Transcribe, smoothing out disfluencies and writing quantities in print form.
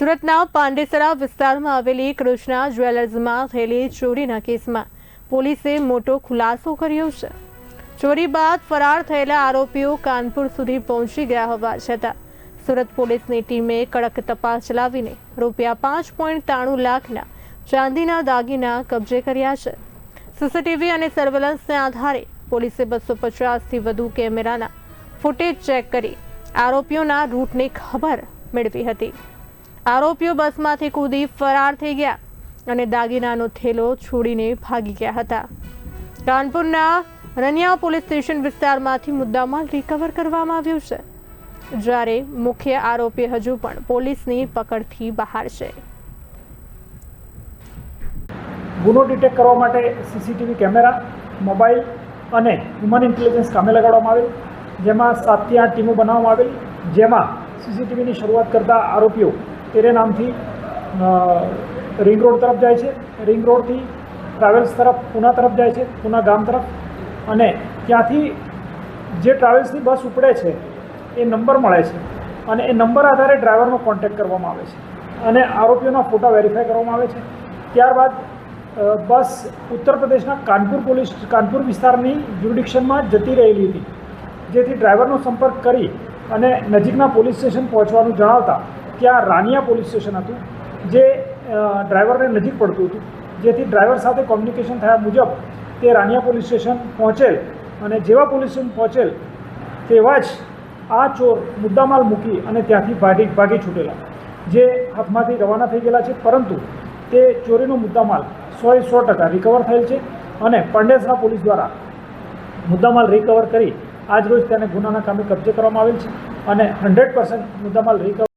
સુરતના પાંડેસરા વિસ્તારમાં આવેલી કૃષ્ણા જ્વેલર્સમાં થયેલી ચોરીના કેસમાં પોલીસે મોટો ખુલાસો કર્યો છે। ચોરી બાદ ફરાર થયેલા આરોપીઓ કાનપુર સુધી પહોંચી ગયા હોવા છતાં સુરત પોલીસની ટીમે કડક તપાસ ચલાવીને ₹5.93 લાખના ચાંદીના દાગીના કબજે કર્યા છે। સીસીટીવી અને સર્વેલન્સના આધારે પોલીસે 250થી વધુ કેમેરાના ફૂટેજ ચેક કરી આરોપીઓના રૂટની ખબર મેળવી હતી। આરોપીઓ બસમાંથી કૂદી ફરાર થઈ ગયા અને દાગીનાનો થેલો છોડીને ભાગી ગયા હતા। કાનપુરના રનિયા પોલીસ સ્ટેશન વિસ્તારમાંથી મુદ્દામાલ રિકવર કરવામાં આવ્યો છે, જ્યારે મુખ્ય આરોપી હજુ પણ પોલીસની પકડથી બહાર છે। ગુનો ડિટેક્ટ કરવા માટે સીસીટીવી કેમેરા, મોબાઈલ અને હ્યુમન ઇન્ટેલિજન્સ કામે લગાડવામાં આવેલ, જેમાં 7 થી 8 ટીમો બનાવવામાં આવેલ, જેમાં સીસીટીવીની શરૂઆત કરતા આરોપીઓ તેરે નામથી રિંગ રોડ તરફ જાય છે, રિંગ રોડથી ટ્રાવેલ્સ તરફ પૂના તરફ જાય છે, પૂના ગામ તરફ, અને ત્યાંથી જે ટ્રાવેલ્સની બસ ઉપડે છે એ નંબર મળે છે અને એ નંબર આધારે ડ્રાઈવરનો કોન્ટેક્ટ કરવામાં આવે છે અને આરોપીઓના ફોટા વેરીફાઈ કરવામાં આવે છે। ત્યારબાદ બસ ઉત્તર પ્રદેશના કાનપુર વિસ્તારની જ્યુરિડિક્શનમાં જતી રહેલી હતી, જેથી ડ્રાઈવરનો સંપર્ક કરી અને નજીકના પોલીસ સ્ટેશન પહોંચવાનું જણાવતા ત્યાં રાનિયા પોલીસ સ્ટેશન હતું, જે ડ્રાઈવરને નજીક પડતું હતું, જેથી ડ્રાઈવર સાથે કોમ્યુનિકેશન થયા મુજબ તે રાનિયા પોલીસ સ્ટેશન પહોંચેલ અને જેવા પોલીસ સ્ટેશન પહોંચેલ તેવા જ આ ચોર મુદ્દામાલ મૂકી અને ત્યાંથી ભાગી છૂટેલા, જે હાથમાંથી રવાના થઈ ગયેલા છે, પરંતુ તે ચોરીનો મુદ્દામાલ 100% રિકવર થયેલ છે અને પાંડેસરા પોલીસ દ્વારા મુદ્દામાલ રિકવર કરી આજ રોજ તેને ગુનાના કામે કબજે કરવામાં આવેલ છે અને 100% મુદ્દામાલ રિકવર